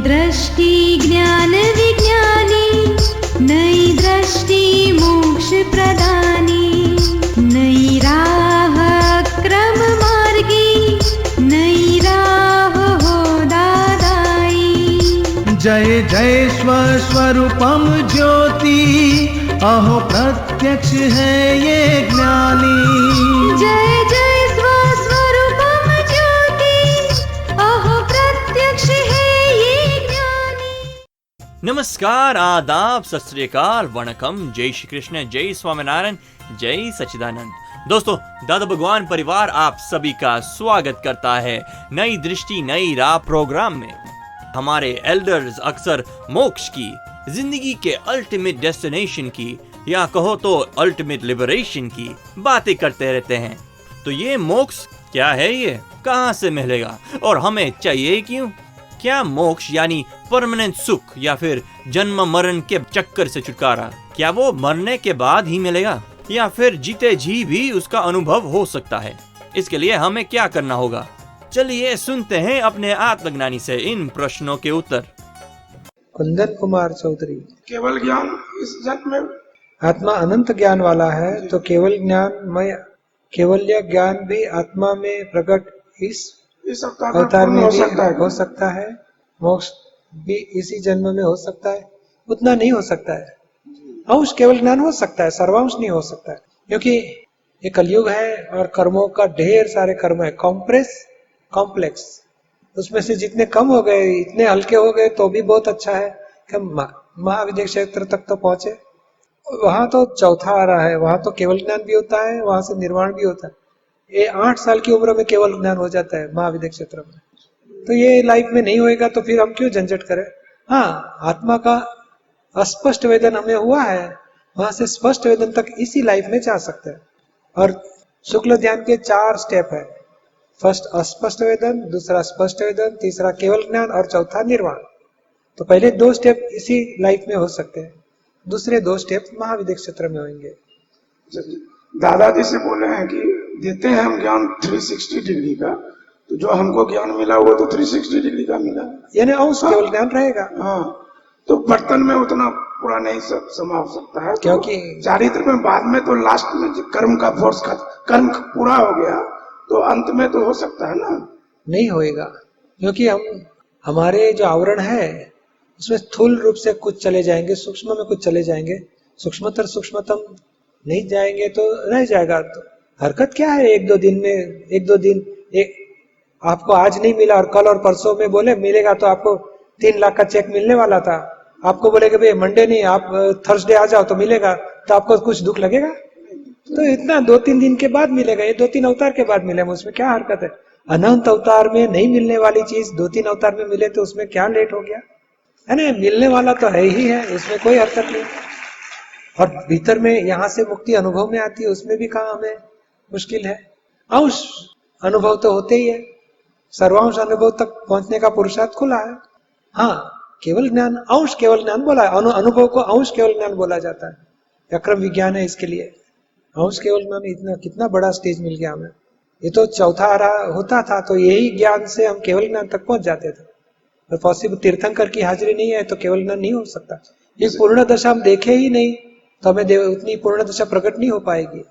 दृष्टि ज्ञान विज्ञानी, नई दृष्टि मोक्ष प्रदानी, नई राह क्रम मार्गी, नई राह हो दादाई। जय जय स्वस्वरूपम ज्योति, अहो प्रत्यक्ष है ये ज्ञानी। जय जय स्वस्वरूपम ज्योति, अहो प्रत्यक्ष है ये ज्ञानी। नमस्कार, आदाब, सत श्री अकाल, वणकम, जय श्री कृष्ण, जय स्वामीनारायण, जय सच्चिदानंद। दोस्तों, दादा भगवान परिवार आप सभी का स्वागत करता है नई दृष्टि नई राह प्रोग्राम में। हमारे एल्डर्स अक्सर मोक्ष की, जिंदगी के अल्टीमेट डेस्टिनेशन की, या कहो तो अल्टीमेट लिबरेशन की बातें करते रहते हैं। तो ये मोक्ष क्या है, ये कहां से मिलेगा और हमें चाहिए क्यों? क्या मोक्ष यानी परमानेंट सुख या फिर जन्म मरण के चक्कर से छुटकारा, क्या वो मरने के बाद ही मिलेगा या फिर जीते जी भी उसका अनुभव हो सकता है? इसके लिए हमें क्या करना होगा? चलिए सुनते हैं अपने आत्मज्ञानी से इन प्रश्नों के उत्तर। कुंदन कुमार चौधरी। केवल ज्ञान इस जन्म में, आत्मा अनंत ज्ञान वाला है, तो केवल ज्ञान में केवल्य ज्ञान भी आत्मा में प्रकट इस अवतार में भी हो सकता है। मोक्ष भी इसी जन्म में हो सकता है, उतना नहीं हो सकता है। अंश केवल ज्ञान हो सकता है, सर्वांश नहीं हो सकता है, क्योंकि ये कलयुग है और कर्मों का ढेर सारे कर्म है, कॉम्प्लेक्स। उसमें से जितने कम हो गए, इतने हल्के हो गए तो भी बहुत अच्छा है कि महाविद्या क्षेत्र तक तो पहुंचे। वहां तो चौथा आ रहा है, वहां तो केवल ज्ञान भी होता है, वहां से निर्वाण भी होता है। ये 8 साल की उम्र में केवल ज्ञान हो जाता है महाविद्या क्षेत्र में। तो ये लाइफ में नहीं होएगा तो फिर हम क्यों झंझट करें? हाँ, आत्मा का अस्पष्ट वेदन हमें हुआ है, वहां से स्पष्ट वेदन तक इसी लाइफ में जा सकते हैं। और शुक्ल ध्यान के 4 स्टेप है। फर्स्ट अस्पष्ट वेदन, दूसरा स्पष्ट वेदन, तीसरा केवल ज्ञान और चौथा निर्वाण। तो पहले 2 स्टेप इसी लाइफ में हो सकते हैं, दूसरे 2 स्टेप महाविद्या क्षेत्र में होंगे। दादाजी से बोले हैं कि देते हैं हम ज्ञान 360 डिग्री का, तो जो हमको ज्ञान मिला वो तो 360 डिग्री का मिला, यानी अंश केवल ज्ञान रहेगा। हाँ, तो बर्तन में उतना पूरा नहीं समा सकता है, क्योंकि चारित्र में बाद में तो लास्ट में कर्म का फोर्स का कर्म पूरा हो गया तो अंत में तो हो सकता है ना। नहीं होएगा, क्योंकि हमारे जो आवरण है उसमें स्थूल रूप से कुछ चले जाएंगे, सूक्ष्म में कुछ चले जाएंगे, सूक्ष्मतर सूक्ष्मतम नहीं जाएंगे तो रह जाएगा। तो हरकत क्या है, एक दो दिन आपको आज नहीं मिला और कल और परसों में बोले मिलेगा, तो आपको 3 लाख का चेक मिलने वाला था, आपको बोले कि भाई मंडे नहीं, आप थर्सडे आ जाओ तो मिलेगा, तो आपको कुछ दुख लगेगा? तो इतना 2-3 दिन के बाद मिलेगा, ये 2-3 अवतार के बाद मिलेगा, उसमें क्या हरकत है? अनंत अवतार में नहीं मिलने वाली चीज 2-3 अवतार में मिले तो उसमें क्या लेट हो गया है ना? मिलने वाला तो है ही है, इसमें कोई हरकत नहीं। और भीतर में यहाँ से मुक्ति अनुभव में आती है, उसमें भी कहाँ हमें मुश्किल है। अंश अनुभव तो होते ही है, सर्वांश अनुभव तक पहुंचने का पुरुषार्थ खुला है। हाँ, केवल ज्ञान, अंश केवल ज्ञान बोला है, अनुभव को अंश केवल ज्ञान बोला जाता है, अक्रम विज्ञान है इसके लिए। अंश केवल ज्ञान इतना कितना बड़ा स्टेज मिल गया हमें। ये तो चौथा आ रहा होता था तो यही ज्ञान से हम केवल ज्ञान तक पहुंच जाते थे। और पॉसिबल तीर्थंकर की हाजिरी नहीं है तो केवल ज्ञान नहीं हो सकता। ये पूर्ण दशा हम देखे ही नहीं तो हमें उतनी पूर्ण दशा प्रकट नहीं हो पाएगी।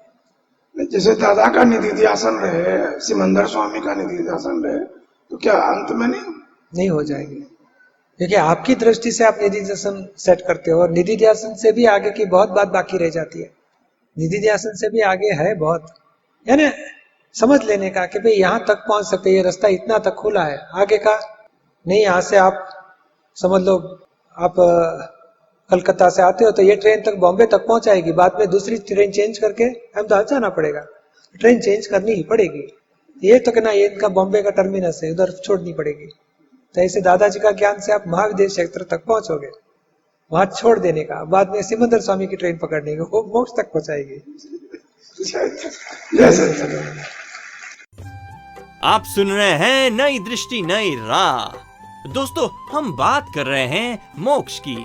जैसे दादा का निधि ध्यासन रहे, सिमंदर स्वामी का निधि ध्यासन रहे, तो क्या अंत में नहीं हो जाएगी? क्योंकि आपकी दृष्टि से आप निधि ध्यासन सेट करते हो और निधि ध्यासन से भी आगे की बहुत बात बाकी रह जाती है। निधि ध्यासन से भी आगे है बहुत, यानी समझ लेने का कि भाई यहाँ तक पहुंच सकते, ये रास्ता इतना तक खुला है, आगे का नहीं। यहाँ से आप समझ लो, आप कलकत्ता से आते हो तो ये ट्रेन तक बॉम्बे तक पहुंचाएगी, बाद में दूसरी ट्रेन चेंज करके अहमदाबाद जाना पड़ेगा, ट्रेन चेंज करनी ही पड़ेगी। ये तो कहना ये इनका बॉम्बे का टर्मिनस है, उधर छोड़नी पड़ेगी। तो ऐसे दादाजी का ज्ञान से आप महाविद्या क्षेत्र तक पहुंचोगे, वहां छोड़ देने का, बाद में सिमंदर स्वामी की ट्रेन पकड़ने की, वो मोक्ष तक पहुंचाएगी। आप सुन रहे हैं नई दृष्टि नई राह। दोस्तों, हम बात कर रहे हैं मोक्ष की।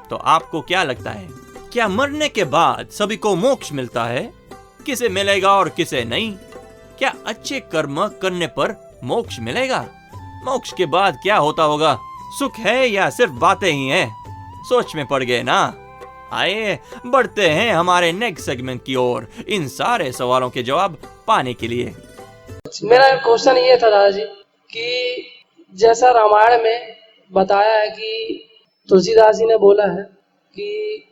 तो आपको क्या लगता है, क्या मरने के बाद सभी को मोक्ष मिलता है? किसे मिलेगा और किसे नहीं? क्या अच्छे कर्म करने पर मोक्ष मिलेगा? मोक्ष के बाद क्या होता होगा? सुख है या सिर्फ बातें ही हैं? सोच में पड़ गए ना? आइए बढ़ते हैं हमारे नेक्स्ट सेगमेंट की ओर इन सारे सवालों के जवाब पाने के लिए। मेरा क्वेश्चन ये था दादाजी कि जैसा रामायण में बताया है कि तुलसीदास जी ने बोला है कि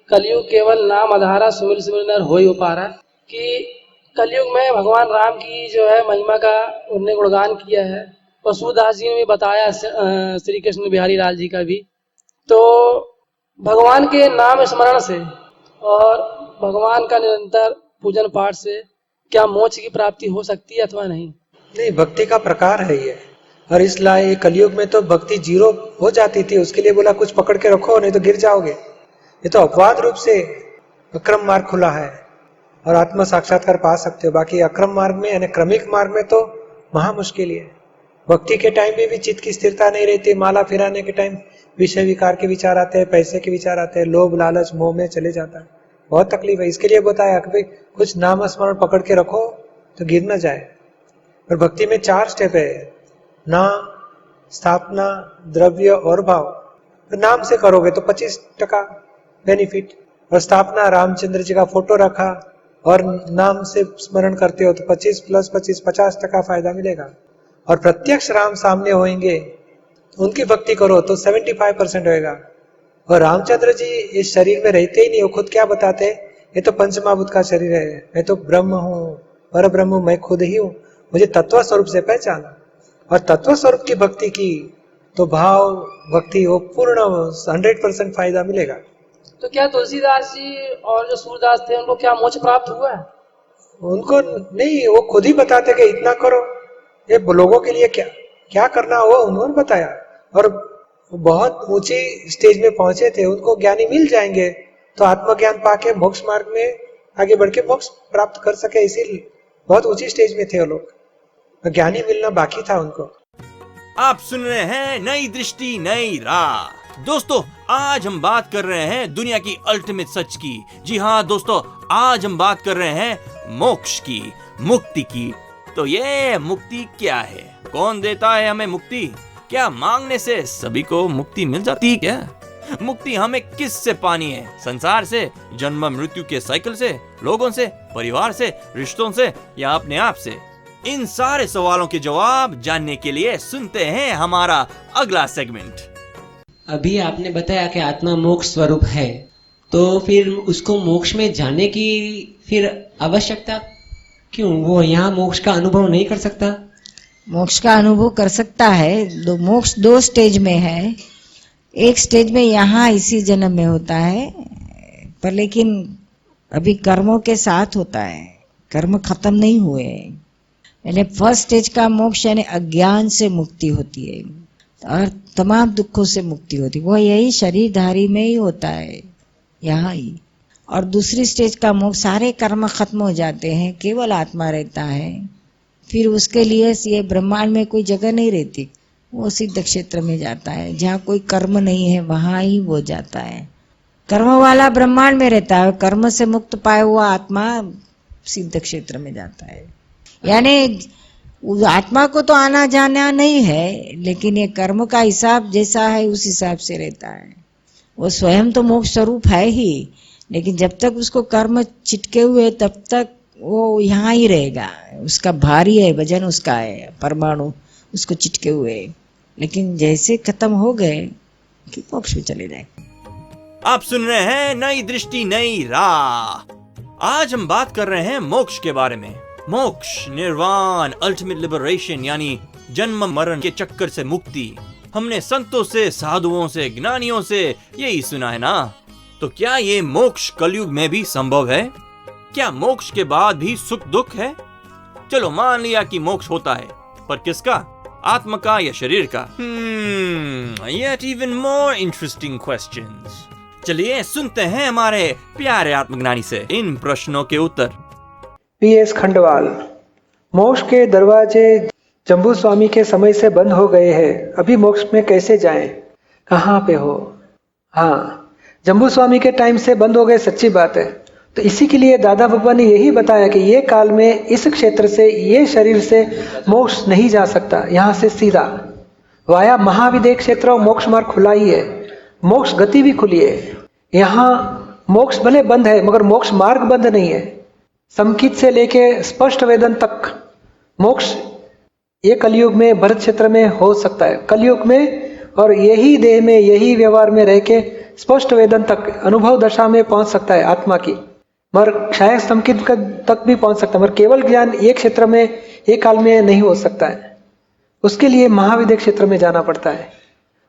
कलयुग केवल नाम आधारा सुमिर सुमिर नर हो ही उपारा, कि कलयुग में भगवान राम की जो है महिमा का उन्होंने गुणगान किया है। और सूरदास जी ने भी बताया श्री कृष्ण बिहारी लाल जी का भी। तो भगवान के नाम स्मरण से और भगवान का निरंतर पूजन पाठ से क्या मोक्ष की प्राप्ति हो सकती है अथवा नहीं? नहीं, भक्ति का प्रकार है ये। और इसलिए कलयुग में तो भक्ति जीरो हो जाती थी, उसके लिए बोला कुछ पकड़ के रखो नहीं तो गिर जाओगे। ये तो अपवाद रूप से अक्रम मार्ग खुला है और आत्म साक्षात्कार पा सकते हो। बाकी अक्रम मार्ग में यानी क्रमिक मार्ग में तो महा मुश्किल है। भक्ति के टाइम में भी चित्त की स्थिरता नहीं रहती। माला फिराने के टाइम विषय विकार के विचार आते हैं, पैसे के विचार आते हैं, लोभ लालच मोह में चले जाता है। बहुत तकलीफ है। इसके लिए बताया कि भाई कुछ नाम स्मरण पकड़ के रखो तो गिर न जाए। और भक्ति में 4 स्टेप है, नाम, स्थापना, द्रव्य और भाव। तो नाम से करोगे तो 25% बेनिफिट, और स्थापना रामचंद्र जी का फोटो रखा और नाम से स्मरण करते हो तो 25 + 25 50% फायदा मिलेगा। और प्रत्यक्ष राम सामने होंगे, उनकी भक्ति करो तो 75% होएगा। और रामचंद्र जी इस शरीर में रहते ही नहीं, वो खुद क्या बताते हैं, ये तो पंचमहाभूत का शरीर है, मैं तो ब्रह्म हूँ, पर ब्रह्म मैं खुद ही हूँ, मुझे तत्व स्वरूप से पहचाना। और तत्व स्वरूप की भक्ति की तो भाव भक्ति वो पूर्ण 100% फायदा मिलेगा। तो क्या तुलसीदास जी और जो सूरदास थे उनको क्या मोक्ष प्राप्त हुआ है? उनको नहीं, वो खुद ही बताते कि इतना करो। ये लोगों के लिए क्या क्या करना हो उन्होंने बताया। और बहुत ऊंची स्टेज में पहुंचे थे, उनको ज्ञानी मिल जाएंगे तो आत्मज्ञान पाके मोक्ष मार्ग में आगे बढ़ के मोक्ष प्राप्त कर सके। इसीलिए बहुत ऊंची स्टेज में थे वो लोग, ज्ञानी मिलना बाकी था उनको। आप सुन रहे हैं नई दृष्टि नई राह। दोस्तों आज हम बात कर रहे हैं दुनिया की अल्टीमेट सच की। जी हाँ दोस्तों, आज हम बात कर रहे हैं मोक्ष की, मुक्ति की। तो ये मुक्ति क्या है? कौन देता है हमें मुक्ति? क्या मांगने से सभी को मुक्ति मिल जाती है क्या? मुक्ति हमें किस से पानी है? संसार से, जन्म मृत्यु के साइकिल से, लोगों से, परिवार से, रिश्तों से या अपने आप से? इन सारे सवालों के जवाब जानने के लिए सुनते हैं हमारा अगला सेगमेंट। अभी आपने बताया कि आत्मा मोक्ष स्वरूप है, तो फिर उसको मोक्ष में जाने की फिर आवश्यकता क्यों? वो यहाँ मोक्ष का अनुभव नहीं कर सकता? मोक्ष का अनुभव कर सकता है। मोक्ष 2 स्टेज में है। एक स्टेज में यहाँ इसी जन्म में होता है, पर लेकिन अभी कर्मों के साथ होता है, कर्म खत्म नहीं हुए। यानी फर्स्ट स्टेज का मोक्ष यानी अज्ञान से मुक्ति होती है और तमाम दुखों से मुक्ति होती है। वो यही शरीरधारी में ही होता है, यहाँ ही। और दूसरी स्टेज का मोक्ष सारे कर्म खत्म हो जाते हैं, केवल आत्मा रहता है। फिर उसके लिए ये ब्रह्मांड में कोई जगह नहीं रहती, वो सिद्ध क्षेत्र में जाता है। जहाँ कोई कर्म नहीं है वहाँ ही वो जाता है। कर्म वाला ब्रह्मांड में रहता है, कर्म से मुक्त पाया हुआ आत्मा सिद्ध क्षेत्र में जाता है। यानी आत्मा को तो आना जाना नहीं है, लेकिन ये कर्म का हिसाब जैसा है उस हिसाब से रहता है। वो स्वयं तो मोक्ष स्वरूप है ही, लेकिन जब तक उसको कर्म चिटके हुए तब तक वो यहाँ ही रहेगा। उसका भारी है, वजन उसका है, परमाणु उसको चिटके हुए। लेकिन जैसे खत्म हो गए कि मोक्ष में चले जाए। आप सुन रहे हैं नई दृष्टि नई राह। आज हम बात कर रहे हैं मोक्ष के बारे में। मोक्ष, निर्वाण, अल्टीमेट लिबरेशन यानी जन्म मरण के चक्कर से मुक्ति। हमने संतों से, साधुओं से, ज्ञानियों से यही सुना है ना। तो क्या ये मोक्ष कलयुग में भी संभव है? क्या मोक्ष के बाद भी सुख दुख है? चलो मान लिया कि मोक्ष होता है, पर किसका? आत्मा का या शरीर का? Yet even more interesting questions. चलिए सुनते हैं हमारे प्यारे आत्मज्ञानी से इन प्रश्नों के उत्तर। PS खंडवाल, मोक्ष के दरवाजे जम्बू स्वामी के समय से बंद हो गए हैं, अभी मोक्ष में कैसे जाएं? कहाँ पे हो? हाँ, जम्बू स्वामी के टाइम से बंद हो गए, सच्ची बात है। तो इसी के लिए दादा भगवान ने यही बताया कि ये काल में इस क्षेत्र से, ये शरीर से मोक्ष नहीं जा सकता, यहाँ से सीधा। वाया महाविदेह क्षेत्र और मोक्ष मार्ग खुला ही है, मोक्ष गति भी खुली है। यहाँ मोक्ष भले बंद है मगर मोक्ष मार्ग बंद नहीं है। समकित से लेके स्पष्ट वेदन तक मोक्ष ये कलयुग में भरत क्षेत्र में हो सकता है, कलयुग में, और यही देह में यही व्यवहार में रह के स्पष्ट वेदन तक अनुभव दशा में पहुंच सकता है आत्मा की, मगर क्षय समकित तक भी पहुंच सकता है, मगर केवल ज्ञान एक क्षेत्र में एक काल में नहीं हो सकता है। उसके लिए महाविदेह क्षेत्र में जाना पड़ता है।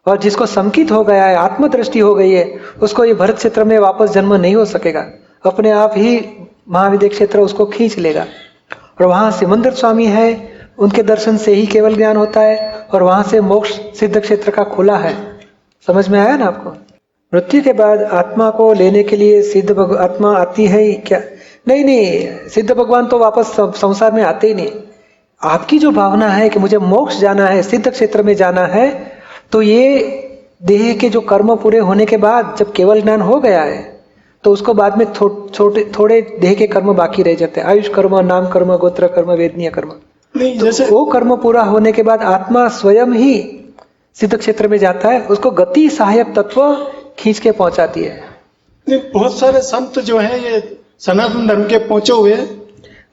और जिसको समकित हो गया है, आत्मदृष्टि हो गई है, उसको ये भरत क्षेत्र में वापस जन्म नहीं हो सकेगा, अपने आप ही महाविदेह क्षेत्र उसको खींच लेगा। और वहां सिमंदर स्वामी है, उनके दर्शन से ही केवल ज्ञान होता है, और वहां से मोक्ष सिद्ध क्षेत्र का खुला है। समझ में आया ना आपको? मृत्यु के बाद आत्मा को लेने के लिए सिद्ध आत्मा आती है ही क्या? नहीं, सिद्ध भगवान तो वापस संसार में आते ही नहीं। आपकी जो भावना है कि मुझे मोक्ष जाना है, सिद्ध क्षेत्र में जाना है, तो ये देह के जो कर्म पूरे होने के बाद जब केवल ज्ञान हो गया है, तो उसको बाद में थोड़े देह के कर्म बाकी रह जाते हैं। आयुष कर्म, नाम कर्म, गोत्र कर्म, वेदनीय कर्म। नहीं, तो जैसे वो कर्म पूरा होने के बाद आत्मा स्वयं ही सिद्ध क्षेत्र में जाता है, उसको गति सहायक तत्व खींच के पहुंचाती है। नहीं, बहुत सारे संत जो हैं ये सनातन धर्म के पहुंचे हुए हैं।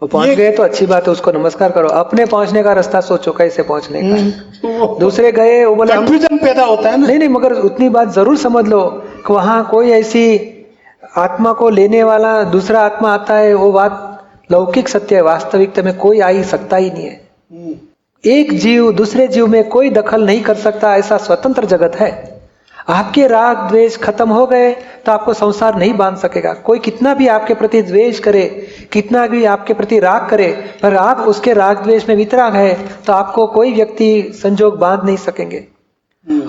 वो पहुंच गए तो अच्छी बात है, उसको नमस्कार करो। अपने पहुंचने का रास्ता सोचो कैसे पहुंचने का। दूसरे गए, वो बोला कंफ्यूजन पैदा होता है ना। नहीं, मगर उतनी बात जरूर समझ लो कि वहां कोई ऐसी आत्मा को लेने वाला दूसरा आत्मा आता है, वो बात लौकिक सत्य है। वास्तविकता में कोई आ ही सकता ही नहीं है। एक जीव दूसरे जीव में कोई दखल नहीं कर सकता, ऐसा स्वतंत्र जगत है। आपके राग द्वेष खत्म हो गए तो आपको संसार नहीं बांध सकेगा। कोई कितना भी आपके प्रति द्वेष करे, कितना भी आपके प्रति राग करे, पर आप उसके राग द्वेष में वितराग है तो आपको कोई व्यक्ति संजोग बांध नहीं सकेंगे।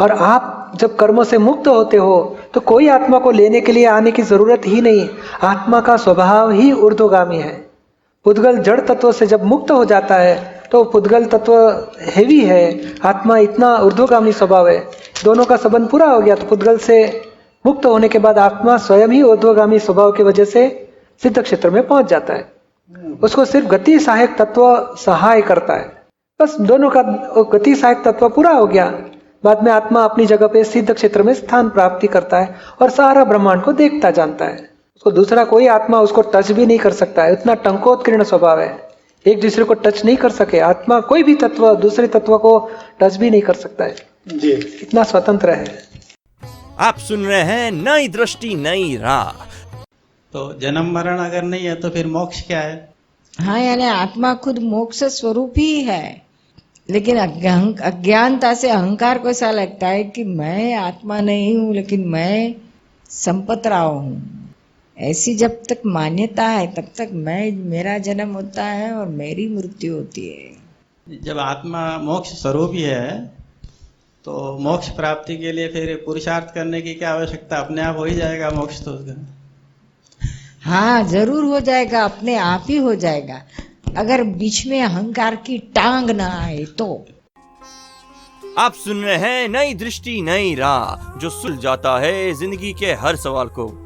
और आप जब कर्मों से मुक्त होते हो तो कोई आत्मा को लेने के लिए आने की जरूरत ही नहीं। आत्मा का स्वभाव ही ऊर्ध्वगामी है। पुद्गल जड़ तत्व से जब मुक्त हो जाता है तो पुद्गल तत्व हेवी है, आत्मा इतना ऊर्ध्वगामी स्वभाव है। दोनों का संबंध पूरा हो गया तो पुद्गल से मुक्त होने के बाद आत्मा स्वयं ही ऊर्ध्वगामी स्वभाव की वजह से सिद्ध क्षेत्र में पहुंच जाता है। उसको सिर्फ गति सहायक तत्व सहाय करता है, बस दोनों का गति सहायक तत्व पूरा हो गया। बाद में आत्मा अपनी जगह पे सिद्ध क्षेत्र में स्थान प्राप्ति करता है और सारा ब्रह्मांड को देखता जानता है। उसको दूसरा कोई आत्मा उसको टच भी नहीं कर सकता है, इतना टंकोत्कीर्ण स्वभाव है, एक दूसरे को टच नहीं कर सके। आत्मा कोई भी तत्व दूसरे तत्व को टच भी नहीं कर सकता है जी, इतना स्वतंत्र है। आप सुन रहे हैं नई दृष्टि नई राह। तो जन्म मरण अगर नहीं है तो फिर मोक्ष क्या है? हाँ, यानी आत्मा खुद मोक्ष स्वरूप ही है, लेकिन अज्ञानता से अहंकार को ऐसा लगता है कि मैं आत्मा नहीं हूँ, लेकिन मैं संपत राव हूँ। ऐसी जब तक मान्यता है तब तक मेरा जन्म होता है और मेरी मृत्यु होती है। जब आत्मा मोक्ष स्वरूप ही है तो मोक्ष प्राप्ति के लिए फिर पुरुषार्थ करने की क्या आवश्यकता? अपने आप हो ही जाएगा मोक्ष तो उसका। हाँ, जरूर हो जाएगा, अपने आप ही हो जाएगा, अगर बीच में अहंकार की टांग ना आए तो। आप सुन रहे हैं नई दृष्टि नई राह, जो सुलझ जाता है जिंदगी के हर सवाल को।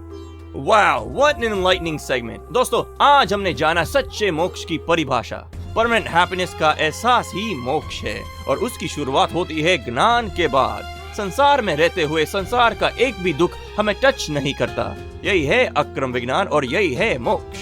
Wow, what an enlightening segment. दोस्तों, आज हमने जाना सच्चे मोक्ष की परिभाषा। परमानेंट हैप्पीनेस का एहसास ही मोक्ष है और उसकी शुरुआत होती है ज्ञान के बाद। संसार में रहते हुए संसार का एक भी दुख हमें टच नहीं करता। यही है अक्रम विज्ञान और यही है मोक्ष।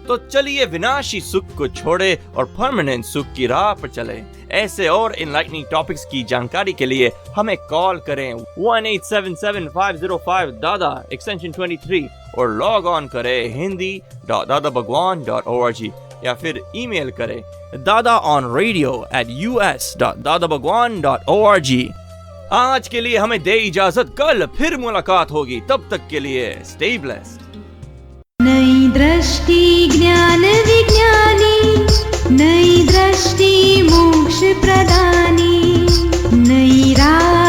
तो चलिए विनाशी सुख को छोड़े और परमानेंट सुख की राह पर चले। ऐसे और एनलाइटनिंग टॉपिक्स की जानकारी के लिए हमें कॉल करें 1877-505-दादा एक्सटेंशन 23 और लॉग ऑन करें hindi.dadabhagwan.org या फिर ईमेल करें dadaonradio@us.dadabhagwan.org। आज के लिए हमें दे इजाजत, कल फिर मुलाकात होगी, तब तक के लिए स्टे ब्लेस्ड। नई दृष्टि ज्ञान विज्ञानी, नई दृष्टि मोक्ष प्रदानी, नई राह